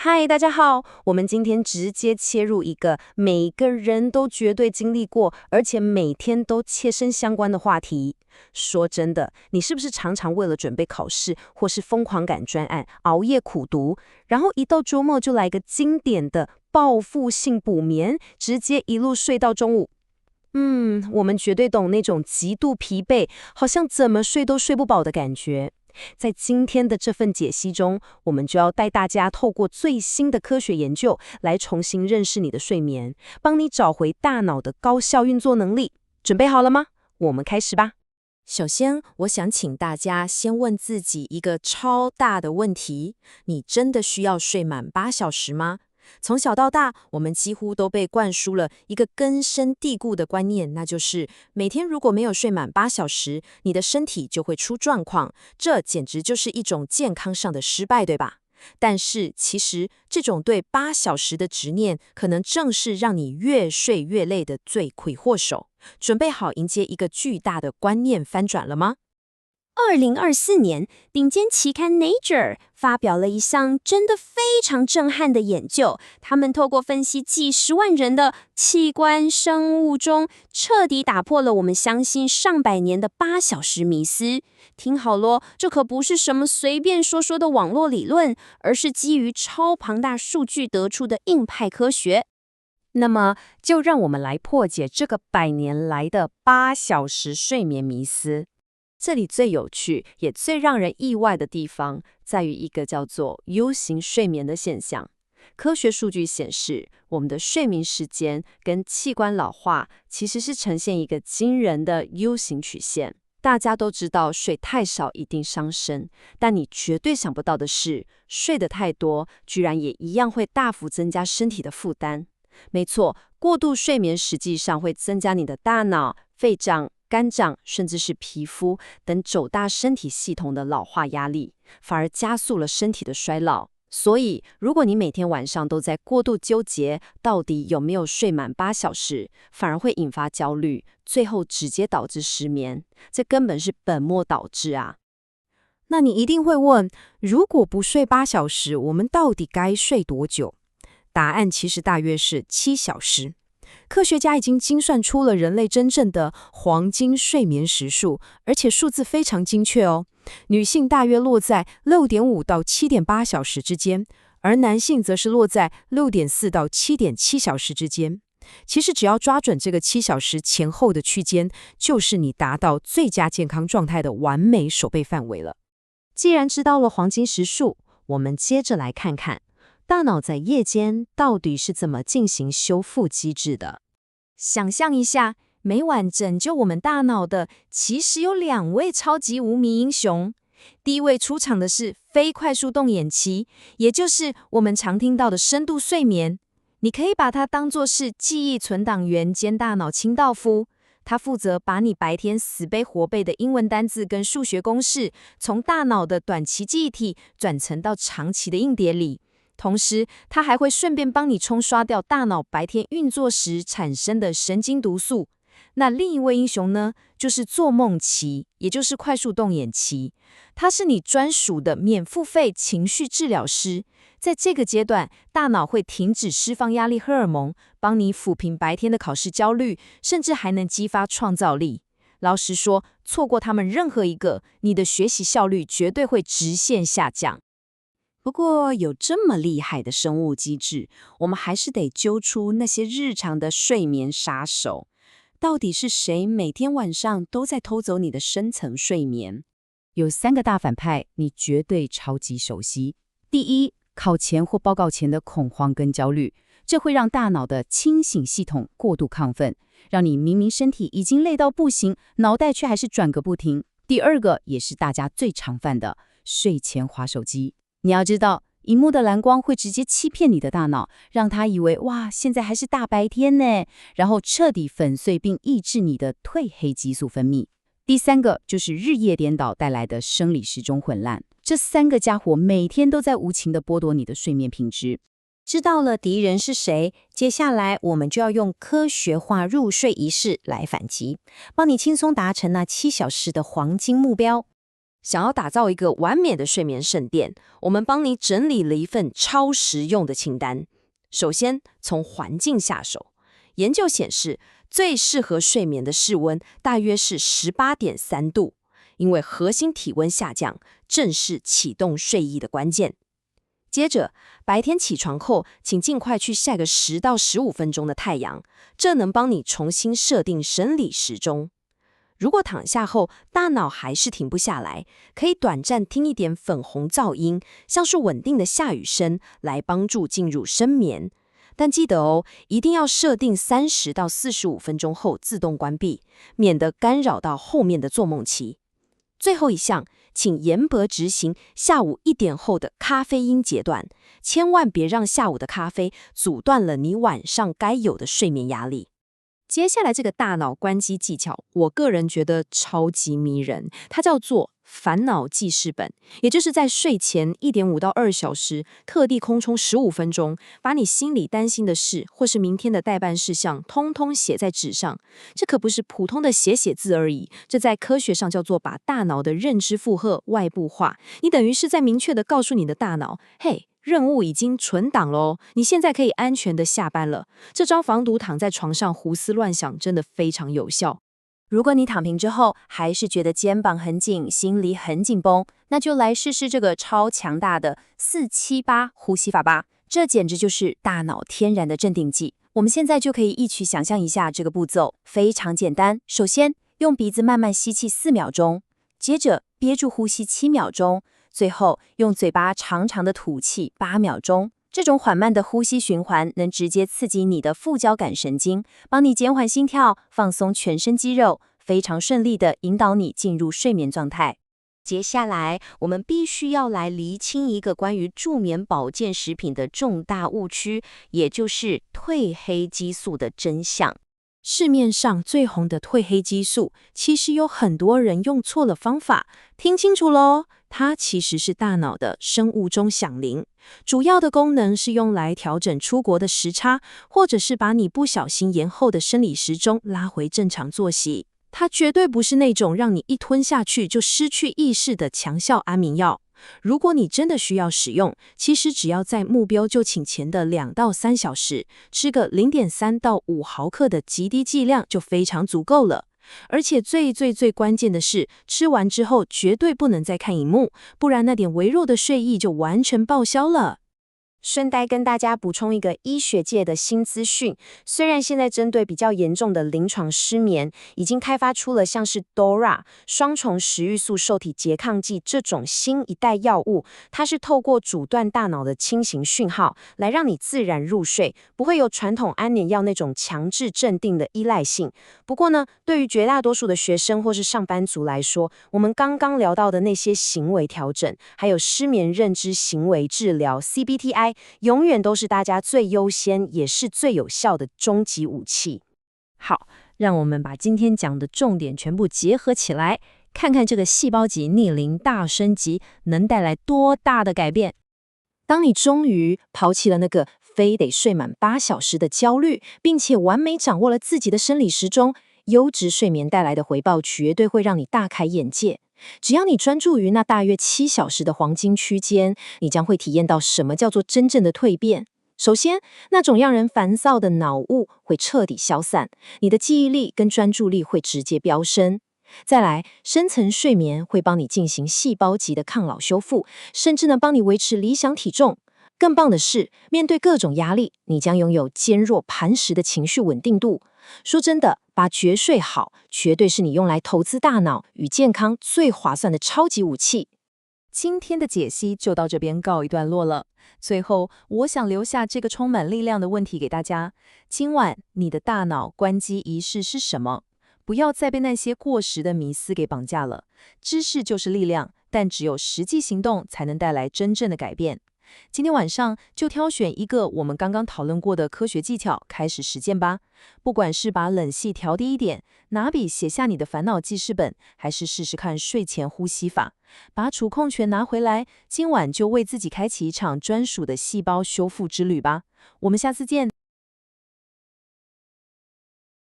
嗨，大家好，我们今天直接切入一个每个人都绝对经历过，而且每天都切身相关的话题。说真的，你是不是常常为了准备考试，或是疯狂赶专案，熬夜苦读，然后一到周末就来个经典的报复性补眠，直接一路睡到中午？我们绝对懂那种极度疲惫，好像怎么睡都睡不饱的感觉。在今天的这份解析中，我们就要带大家透过最新的科学研究，来重新认识你的睡眠，帮你找回大脑的高效运作能力。准备好了吗？我们开始吧。首先，我想请大家先问自己一个超大的问题：你真的需要睡满8小时吗？从小到大，我们几乎都被灌输了一个根深蒂固的观念，那就是每天如果没有睡满8小时，你的身体就会出状况，这简直就是一种健康上的失败，对吧？但是其实，这种对8小时的执念，可能正是让你越睡越累的罪魁祸首。准备好迎接一个巨大的观念翻转了吗？2024年，顶尖期刊《Nature》发表了一项真的非常震撼的研究。他们透过分析几十万人的器官生物钟，彻底打破了我们相信上百年的8小时迷思。听好咯，这可不是什么随便说说的网络理论，而是基于超庞大数据得出的硬派科学。那么，就让我们来破解这个100年来的8小时睡眠迷思。这里最有趣也最让人意外的地方，在于一个叫做 U 型睡眠的现象。科学数据显示，我们的睡眠时间跟器官老化其实是呈现一个惊人的 U 型曲线。大家都知道睡太少一定伤身，但你绝对想不到的是，睡得太多居然也一样会大幅增加身体的负担。没错，过度睡眠实际上会增加你的大脑、肺脏、肝脏，甚至是皮肤等9大身体系统的老化压力，反而加速了身体的衰老。所以，如果你每天晚上都在过度纠结到底有没有睡满8小时，反而会引发焦虑，最后直接导致失眠。这根本是本末倒置啊！那你一定会问，如果不睡8小时，我们到底该睡多久？答案其实大约是7小时。科学家已经精算出了人类真正的黄金睡眠时数，而且数字非常精确哦。女性大约落在6.5到7.8小时之间，而男性则是落在6.4到7.7小时之间。其实只要抓准这个7小时前后的区间，就是你达到最佳健康状态的完美守备范围了。既然知道了黄金时数，我们接着来看看大脑在夜间到底是怎么进行修复机制的。想象一下，每晚拯救我们大脑的，其实有2位超级无名英雄。第一位出场的是非快速动眼期，也就是我们常听到的深度睡眠。你可以把它当作是记忆存档员兼大脑清道夫。它负责把你白天死背活背的英文单字跟数学公式，从大脑的短期记忆体转成到长期的硬碟里。同时，它还会顺便帮你冲刷掉大脑白天运作时产生的神经毒素。那另一位英雄呢，就是做梦期，也就是快速动眼期。它是你专属的免付费情绪治疗师。在这个阶段，大脑会停止释放压力荷尔蒙，帮你抚平白天的考试焦虑，甚至还能激发创造力。老实说，错过他们任何一个，你的学习效率绝对会直线下降。不过，有这么厉害的生物机制，我们还是得揪出那些日常的睡眠杀手。到底是谁每天晚上都在偷走你的深层睡眠？有3个大反派，你绝对超级熟悉。第一，考前或报告前的恐慌跟焦虑，这会让大脑的清醒系统过度亢奋，让你明明身体已经累到不行，脑袋却还是转个不停。第二个，也是大家最常犯的，睡前滑手机。你要知道，荧幕的蓝光会直接欺骗你的大脑，让它以为哇，现在还是大白天呢，然后彻底粉碎并抑制你的褪黑激素分泌。第3个就是日夜颠倒带来的生理时钟混乱，这3个家伙每天都在无情地剥夺你的睡眠品质。知道了敌人是谁，接下来我们就要用科学化入睡仪式来反击，帮你轻松达成那7小时的黄金目标。想要打造一个完美的睡眠圣殿，我们帮你整理了一份超实用的清单。首先，从环境下手。研究显示，最适合睡眠的室温大约是18.3度，因为核心体温下降正是启动睡意的关键。接着，白天起床后，请尽快去晒个10到15分钟的太阳，这能帮你重新设定生理时钟。如果躺下后大脑还是停不下来，可以短暂听一点粉红噪音，像是稳定的下雨声，来帮助进入深眠。但记得哦，一定要设定30到45分钟后自动关闭，免得干扰到后面的做梦期。最后一项，请严格执行下午1点后的咖啡因阶段，千万别让下午的咖啡阻断了你晚上该有的睡眠压力。接下来这个大脑关机技巧，我个人觉得超级迷人，它叫做烦恼记事本，也就是在睡前1.5到2小时，特地空充15分钟，把你心里担心的事或是明天的待办事项，通通写在纸上。这可不是普通的写字而已，这在科学上叫做把大脑的认知负荷外部化。你等于是在明确的告诉你的大脑，嘿，任务已经存档咯，你现在可以安全的下班了。这招防毒躺在床上胡思乱想真的非常有效。如果你躺平之后还是觉得肩膀很紧，心里很紧绷，那就来试试这个超强大的478呼吸法吧。这简直就是大脑天然的镇定剂。我们现在就可以一起想象一下这个步骤，非常简单。首先，用鼻子慢慢吸气4秒钟，接着憋住呼吸7秒钟，最后用嘴巴长长的吐气8秒钟。这种缓慢的呼吸循环能直接刺激你的副交感神经，帮你减缓心跳，放松全身肌肉，非常顺利地引导你进入睡眠状态。接下来，我们必须要来厘清一个关于助眠保健食品的重大误区，也就是褪黑激素的真相。市面上最红的褪黑激素，其实有很多人用错了方法。听清楚咯，它其实是大脑的生物钟响铃，主要的功能是用来调整出国的时差，或者是把你不小心延后的生理时钟拉回正常作息。它绝对不是那种让你一吞下去就失去意识的强效安眠药。如果你真的需要使用，其实只要在目标就寝前的2到3小时，吃个0.3到5毫克的极低剂量就非常足够了。而且最关键的是，吃完之后绝对不能再看荧幕，不然那点微弱的睡意就完全报销了。顺带跟大家补充一个医学界的新资讯，虽然现在针对比较严重的临床失眠，已经开发出了像是 DORA 双重食欲素受体拮抗剂这种新一代药物，它是透过阻断大脑的清醒讯号，来让你自然入睡，不会有传统安眠药那种强制镇定的依赖性。不过呢，对于绝大多数的学生或是上班族来说，我们刚刚聊到的那些行为调整，还有失眠认知行为治疗 CBTI，永远都是大家最优先也是最有效的终极武器。好，让我们把今天讲的重点全部结合起来，看看这个细胞级逆龄大升级能带来多大的改变。当你终于抛弃了那个非得睡满8小时的焦虑，并且完美掌握了自己的生理时钟，优质睡眠带来的回报绝对会让你大开眼界。只要你专注于那大约7小时的黄金区间，你将会体验到什么叫做真正的蜕变。首先，那种让人烦躁的脑雾会彻底消散，你的记忆力跟专注力会直接飙升。再来，深层睡眠会帮你进行细胞级的抗老修复，甚至能帮你维持理想体重。更棒的是，面对各种压力，你将拥有坚若磐石的情绪稳定度。说真的，把觉睡好，绝对是你用来投资大脑与健康最划算的超级武器。今天的解析就到这边告一段落了。最后，我想留下这个充满力量的问题给大家：今晚你的大脑关机仪式是什么？不要再被那些过时的迷思给绑架了。知识就是力量，但只有实际行动才能带来真正的改变。今天晚上就挑选一个我们刚刚讨论过的科学技巧开始实践吧。不管是把冷气调低一点，拿笔写下你的烦恼记事本，还是试试看睡前呼吸法，把主控权拿回来，今晚就为自己开启一场专属的细胞修复之旅吧。我们下次见。